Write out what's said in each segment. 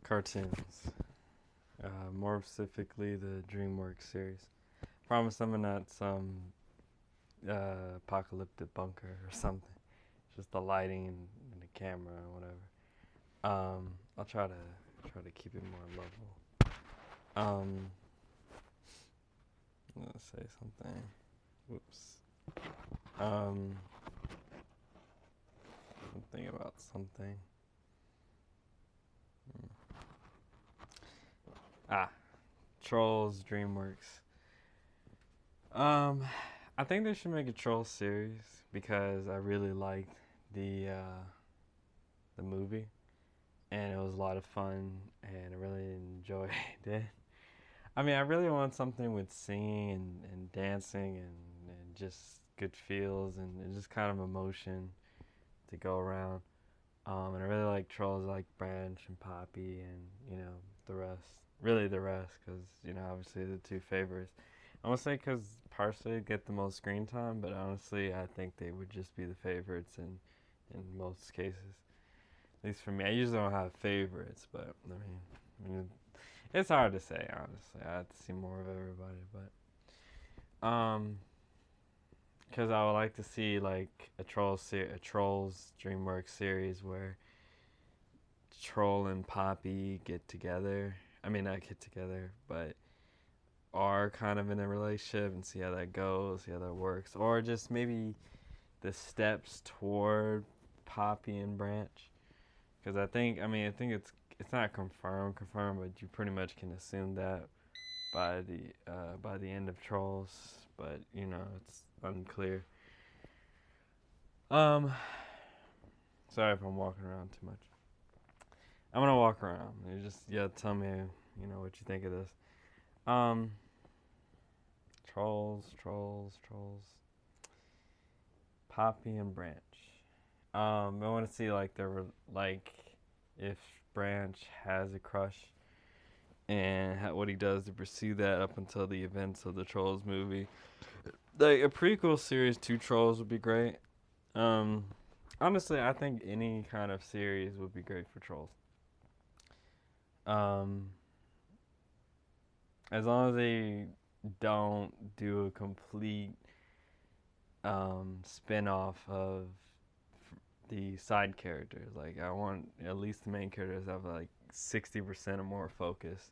Cartoons. More specifically, the DreamWorks series. Promise I'm not some apocalyptic bunker or something. Just the lighting and the camera or whatever. I'll try to keep it more level. Um, let's say something. Whoops. Um, I'm thinking about something. Ah, Trolls DreamWorks. Um, I think they should make a troll series because I really liked the movie and it was a lot of fun and I really enjoyed it. I mean, I really want something with singing and dancing and just good feels and just kind of emotion to go around. And I really like trolls like Branch and Poppy and the rest. Really the rest, because obviously the two favorites. I want to say because partially get the most screen time, but honestly I think they would just be the favorites in most cases. At least for me, I usually don't have favorites, but I mean it's hard to say honestly. I have to see more of everybody, but because I would like to see like a Trolls DreamWorks series where Troll and Poppy get together. I mean, not get together, but are kind of in a relationship and see how that goes, see how that works, or just maybe the steps toward Poppy and Branch. Because I think it's not confirmed, but you pretty much can assume that by the end of Trolls, but it's unclear. Um, Sorry if I'm walking around too much. I'm gonna walk around. You just tell me what you think of this. Um, Trolls. Poppy and Branch. I want to see like like if Branch has a crush and what he does to pursue that up until the events of the Trolls movie. Like a prequel series to Trolls would be great. Um, Honestly, I think any kind of series would be great for Trolls. Um, as long as they don't do a complete spin off of the side characters. Like I want at least the main characters to have like 60% or more focus,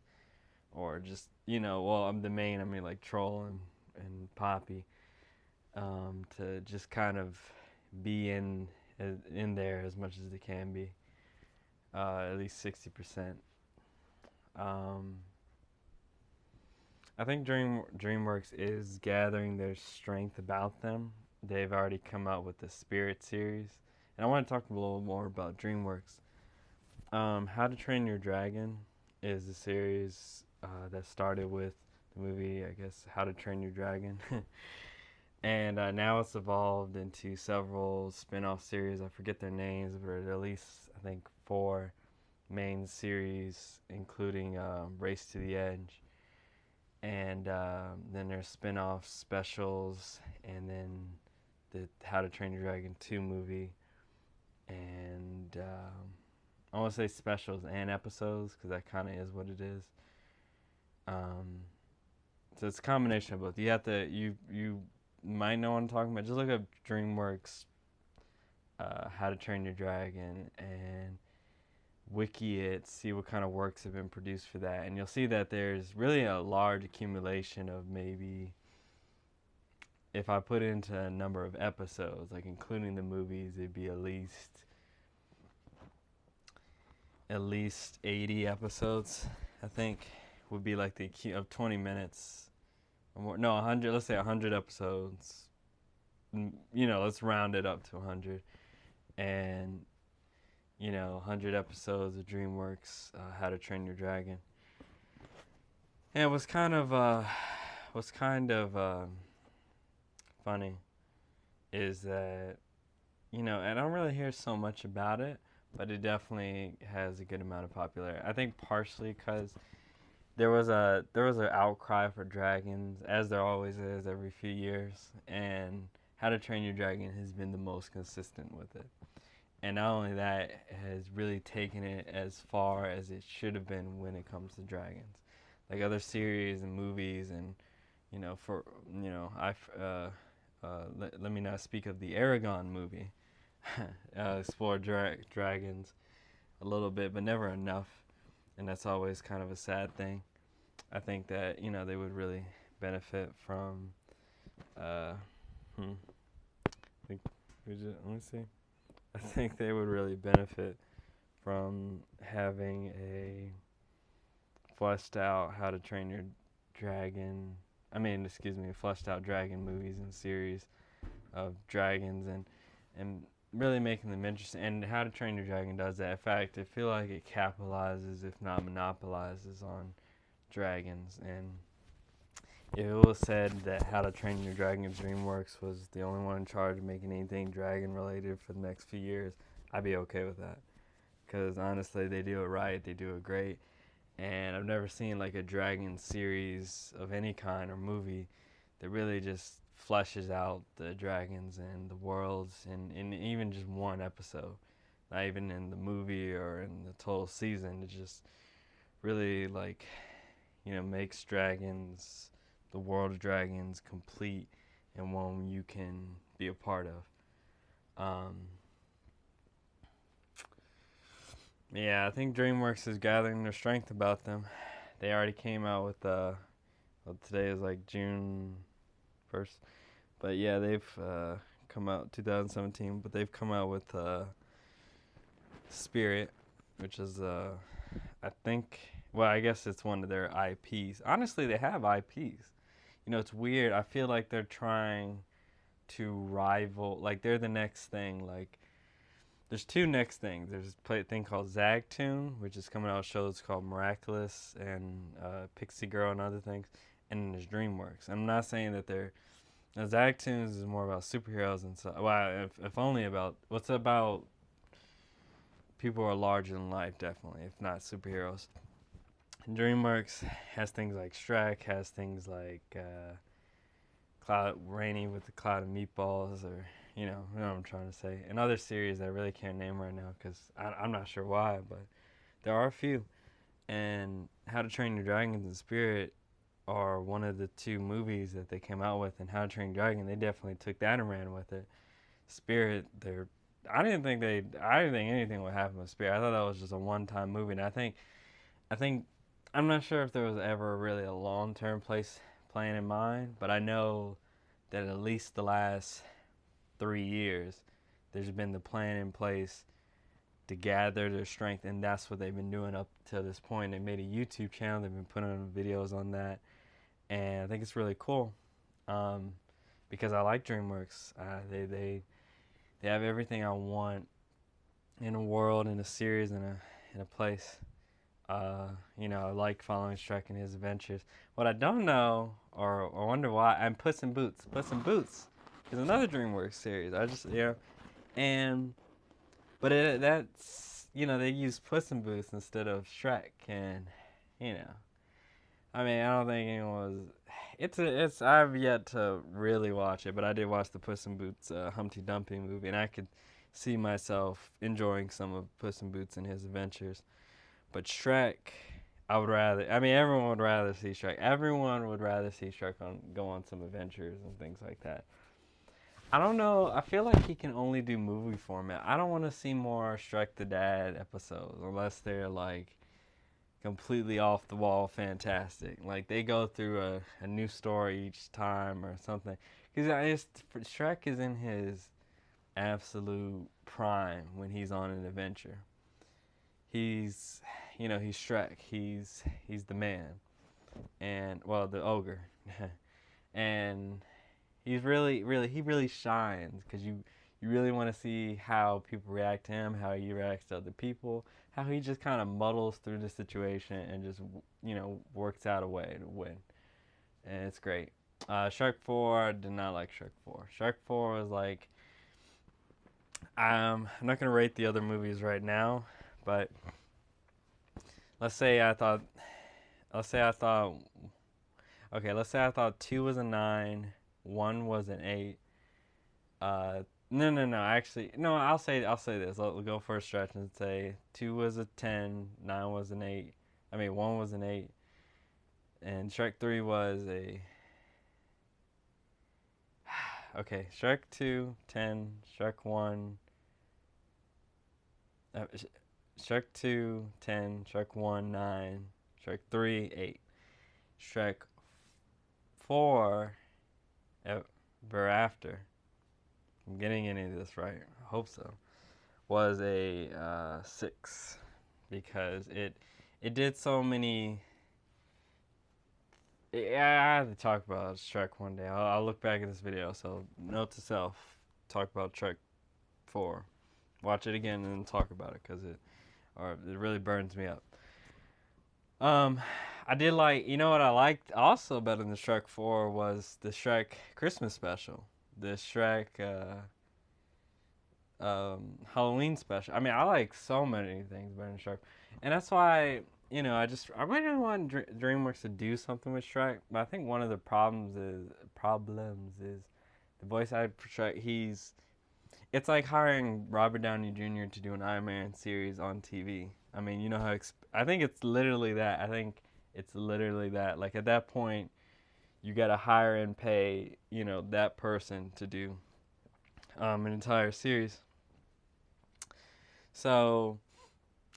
or just well, I'm the main. I mean like Troll and Poppy, to just kind of be in there as much as they can be. At least 60%. Um, I think DreamWorks is gathering their strength about them. They've already come out with the Spirit series, and I want to talk a little more about DreamWorks. How to Train Your Dragon is a series that started with the movie, I guess, How to Train Your Dragon, and now it's evolved into several spin-off series. I forget their names, but at least I think four main series, including Race to the Edge, and then there's spin-off specials, and then the How to Train Your Dragon 2 movie, and I want to say specials and episodes because that kind of is what it is. Um, so it's a combination of both. You have to you might know what I'm talking about. Just look up DreamWorks, How to Train Your Dragon, and wiki it, see what kind of works have been produced for that, and you'll see that there's really a large accumulation of maybe, if I put into a number of episodes, like including the movies, it'd be at least 80 episodes. I think would be like the of 20 minutes or more. No, 100. Let's say 100 episodes. Let's round it up to 100, and 100 episodes of DreamWorks, How to Train Your Dragon. And it was kind of funny is that I don't really hear so much about it, but it definitely has a good amount of popularity. I think partially because there was an outcry for dragons, as there always is every few years, and How to Train Your Dragon has been the most consistent with it. and not only that, has really taken it as far as it should have been when it comes to dragons. Like other series and movies, and for let me not speak of the Aragon movie. Explore dragons a little bit, but never enough, and that's always kind of a sad thing. I think that they would really benefit from. I think let me see. I think they would really benefit from having a fleshed out How to Train Your Dragon. Fleshed out dragon movies and series of dragons, and really making them interesting. And How to Train Your Dragon does that. In fact, I feel like it capitalizes, if not monopolizes, on dragons. And if it was said that How to Train Your Dragon DreamWorks was the only one in charge of making anything dragon related for the next few years, I'd be okay with that. Because honestly, they do it right, they do it great. And I've never seen like a dragon series of any kind or movie that really just fleshes out the dragons and the worlds in even just one episode. Not even in the movie or in the total season. It just really makes dragons, the world of dragons, complete and one you can be a part of. Yeah, I think DreamWorks is gathering their strength about them. They already came out with today is like June 1st, but yeah, they've come out 2017, but they've come out with Spirit, which is I think, well, I guess it's one of their IPs. Honestly, they have IPs. It's weird. I feel like they're trying to rival, like they're the next thing. Like there's two next things. There's a thing called Zagtoon, which is coming out with shows called Miraculous and Pixie Girl and other things. And then there's DreamWorks. I'm not saying that they're... Now, Zagtoons is more about superheroes and stuff. Well, if only about... What's about people who are larger than life, definitely, if not superheroes. And DreamWorks has things like Shrek, has things like Rainy with the Cloud of Meatballs, or... You know what I'm trying to say. And other series I really can't name right now because I'm not sure why, but there are a few. And How to Train Your Dragon and Spirit are one of the two movies that they came out with. And How to Train Your Dragon, they definitely took that and ran with it. Spirit, I didn't think anything would happen with Spirit. I thought that was just a one-time movie. And I think I'm not sure if there was ever really a long-term plan in mind, but I know that at least the last 3 years, there's been the plan in place to gather their strength, and that's what they've been doing up to this point. They made a YouTube channel. They've been putting on videos on that, and I think it's really cool because I like DreamWorks. They have everything I want in a world, in a series, in a place. I like following Shrek and his adventures. What I don't know, or I wonder why, I'm Puss in Boots. Puss in Boots is another DreamWorks series. But that's they use Puss in Boots instead of Shrek, and I don't think anyone was. I've yet to really watch it, but I did watch the Puss in Boots Humpty Dumpty movie, and I could see myself enjoying some of Puss in Boots and his adventures. But Shrek, I would rather. Everyone would rather see Shrek. Everyone would rather see Shrek go on some adventures and things like that. I don't know. I feel like he can only do movie format. I don't want to see more Shrek the Dad episodes unless they're like completely off the wall fantastic. Like they go through a new story each time or something. Because Shrek is in his absolute prime when he's on an adventure. He's Shrek. He's the man, and the ogre, and he really shines because you really want to see how people react to him, how he reacts to other people, how he just kind of muddles through the situation and just works out a way to win, and it's great. Shrek 4, I did not like Shrek 4. Shrek 4 was like, I'm not gonna rate the other movies right now, but let's say I thought 2 was a 9, 1 was an 8, No, no, no. Actually, no. I'll say this. We'll go for a stretch and say 2 was a 10, 9 was an 8. I mean, 1 was an 8, and Shrek 3 was a. Okay, Shrek 2, 10. Shrek 1. Shrek 2, 10. Shrek 1, 9. Shrek 3, 8. Shrek 4, ever after. I'm getting any of this right. I hope so. Was a 6 because it did so many. I have to talk about Shrek one day. I'll look back at this video. So note to self: talk about Shrek 4. Watch it again and then talk about it because it really burns me up. Um, I did like, you know what I liked also better than the Shrek 4 was the Shrek Christmas special, the Shrek Halloween special. I mean, I like so many things better than Shrek, and that's why, I really want DreamWorks to do something with Shrek. But I think one of the problems is the voice actor for Shrek. It's like hiring Robert Downey Jr. to do an Iron Man series on TV. I mean, you know how I think it's literally that. I think it's literally that. Like at that point, you got to hire and pay, that person to do an entire series. So,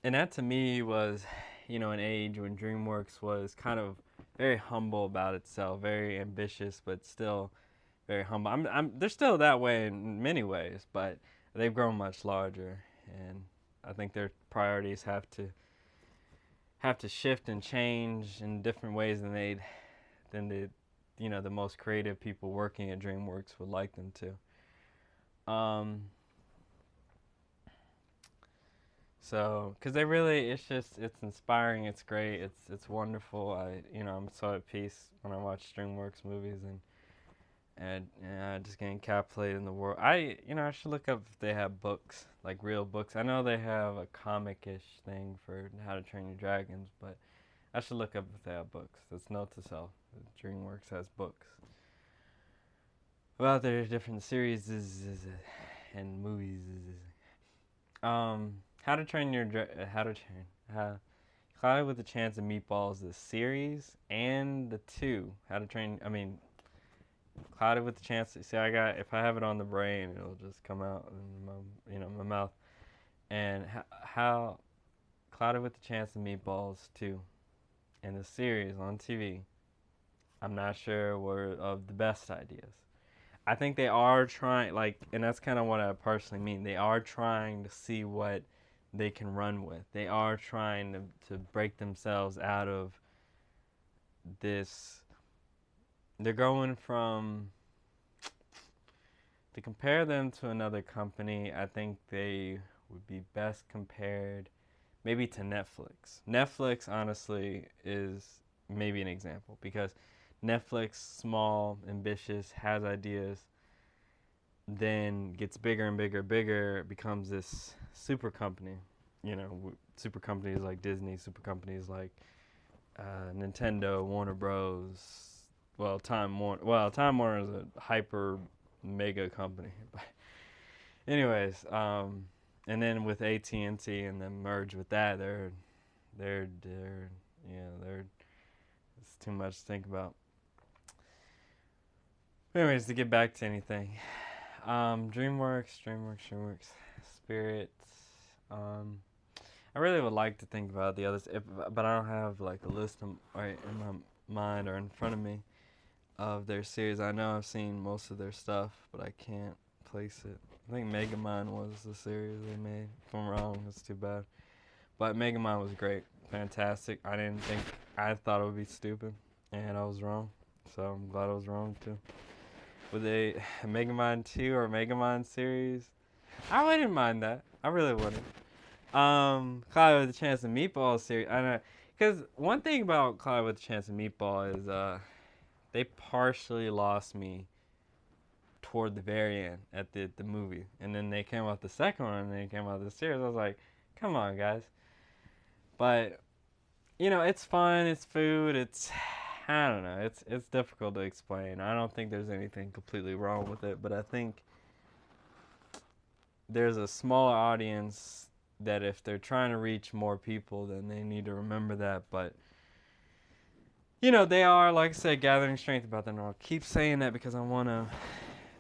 and that to me was, an age when DreamWorks was kind of very humble about itself, very ambitious, but still very humble. They're still that way in many ways, but they've grown much larger, and I think their priorities have to shift and change in different ways than the most creative people working at DreamWorks would like them to. So, because it's inspiring, it's great, it's wonderful. I'm so at peace when I watch DreamWorks movies and just getting encapsulated in the world. I should look up if they have books, like real books. I know they have a comic-ish thing for How to Train Your Dragons, but I should look up if they have books. That's note to self. DreamWorks has books about their different series and movies. How to Train Your Cloudy with a Chance of Meatballs, the series and the two. Clouded with the Chance. See, if I have it on the brain, it'll just come out in my mouth. And how Clouded with the Chance of Meatballs 2 and the series on TV, I'm not sure were of the best ideas. I think they are trying, and that's kind of what I personally mean. They are trying to see what they can run with. They are trying to break themselves out of this. They're going from, to compare them to another company, I think they would be best compared maybe to Netflix. Netflix, honestly, is maybe an example because Netflix, small, ambitious, has ideas, then gets bigger and bigger, bigger, becomes this super company. Super companies like Disney, super companies like Nintendo, Warner Bros. Time Warner is a hyper mega company. But anyways, and then with AT&T and then merge with that, they're it's too much to think about. Anyways, to get back to anything, DreamWorks, Spirits. I really would like to think about the others, but I don't have like a list right in my mind or in front of me of their series. I know I've seen most of their stuff, but I can't place it. I think Megamind was the series they made. If I'm wrong, it's too bad. But Megamind was great, fantastic. I thought it would be stupid, and I was wrong. So I'm glad I was wrong too. With a Megamind 2 or Megamind series, I wouldn't mind that. I really wouldn't. Cloud with a Chance of Meatball series. I know, because one thing about Cloud with a Chance of Meatball is they partially lost me toward the very end at the movie, and then they came out the second one, and then they came out the series. I was like, come on, guys. But it's fun. It's food. I don't know. It's difficult to explain. I don't think there's anything completely wrong with it, but I think there's a small audience that if they're trying to reach more people, then they need to remember that. But they are, like I said, gathering strength about that. And I'll keep saying that because I want to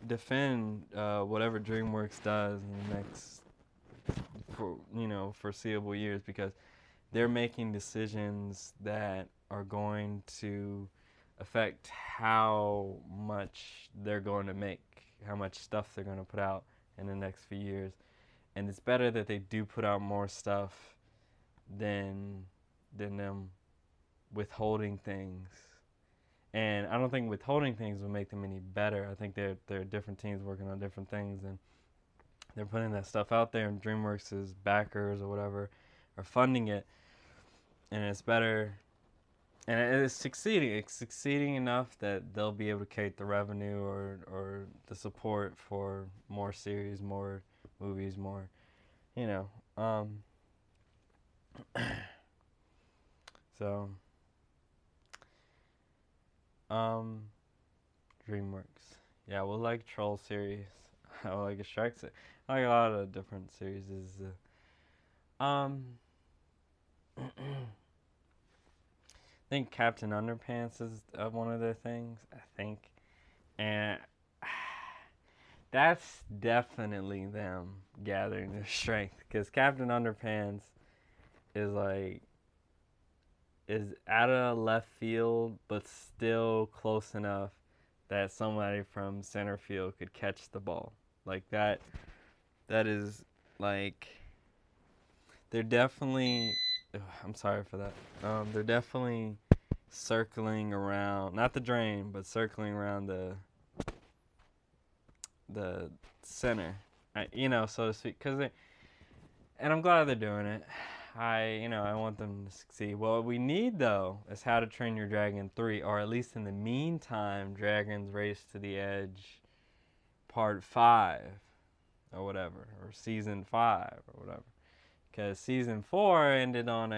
defend whatever DreamWorks does in the next foreseeable years, because they're making decisions that are going to affect how much they're going to make, how much stuff they're going to put out in the next few years. And it's better that they do put out more stuff than them withholding things. And I don't think withholding things will make them any better. I think they're different teams working on different things, and they're putting that stuff out there, and DreamWorks' backers or whatever are funding it, and it's better. And it's succeeding. It's succeeding enough that they'll be able to create the revenue or the support for more series, more movies, more, so, DreamWorks. Yeah, we'll like Troll series. I like a Shrek series. I like a lot of different series. I think Captain Underpants is one of their things, I think. And that's definitely them gathering their strength. Because Captain Underpants is out of left field, but still close enough that somebody from center field could catch the ball. Like that is like, they're definitely, I'm sorry for that. They're definitely circling around, not the drain, but circling around the center, so to speak. And I'm glad they're doing it. I want them to succeed. What we need, though, is How to Train Your Dragon 3, or at least in the meantime, Dragon's Race to the Edge Part 5, or whatever, or Season 5, or whatever. Because Season 4 ended on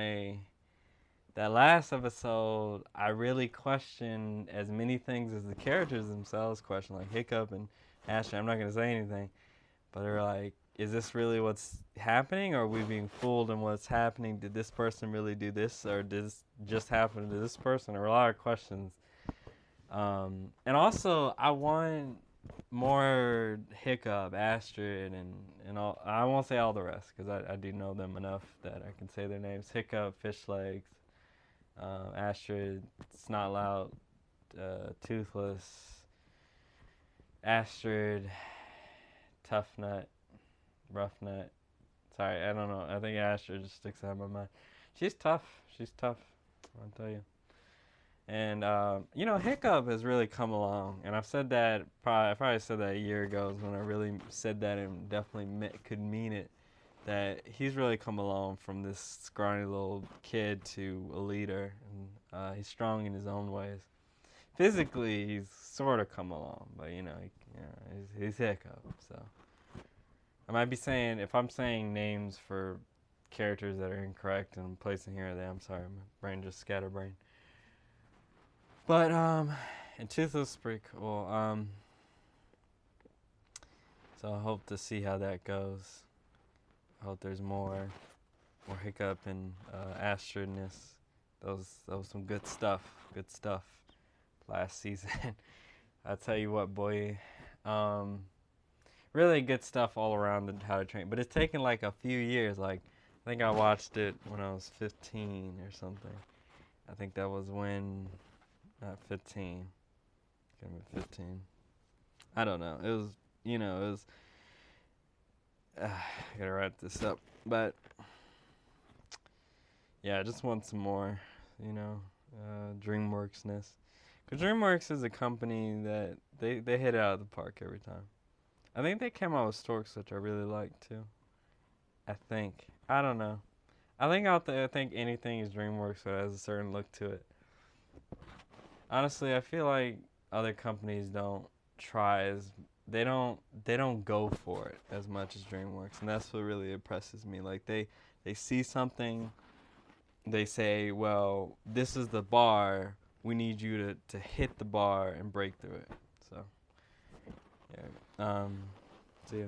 that last episode, I really questioned as many things as the characters themselves questioned, like Hiccup and Ashley. I'm not going to say anything, but they're like, is this really what's happening, or are we being fooled in what's happening? Did this person really do this, or did this just happen to this person? There were a lot of questions. And also, I want more Hiccup, Astrid, and all. I won't say all the rest, because I do know them enough that I can say their names. Hiccup, Fishlegs, Astrid, Snotlout, Toothless, Astrid, Tough Nut, Rough Nut. Sorry, I don't know. I think Astrid just sticks out of my mind. She's tough. I'll tell you. And, Hiccup has really come along. And I've said that, I probably said that a year ago is when I really said that and definitely could mean it. That he's really come along from this scrawny little kid to a leader. And he's strong in his own ways. Physically, he's sort of come along. But, he's Hiccup, so. I might be saying, if I'm saying names for characters that are incorrect and I'm placing here or there, I'm sorry, my brain just scatterbrained. But, and Toothless is pretty cool. So I hope to see how that goes. I hope there's more Hiccup and Astridness. That was some good stuff last season. I'll tell you what, boy. Really good stuff all around in How to Train. But it's taken like a few years. Like, I think I watched it when I was 15 or something. I think that was when, not 15. Could have been 15. I don't know. It was, I gotta wrap this up. But, yeah, I just want some more, DreamWorks-ness. Because DreamWorks is a company that they hit it out of the park every time. I think they came out with Storks, which I really like too. I think. I don't know. I think anything is DreamWorks that has a certain look to it. Honestly, I feel like other companies don't they don't go for it as much as DreamWorks, and that's what really impresses me. Like they see something, they say, well, this is the bar. We need you to hit the bar and break through it. So, yeah. See ya.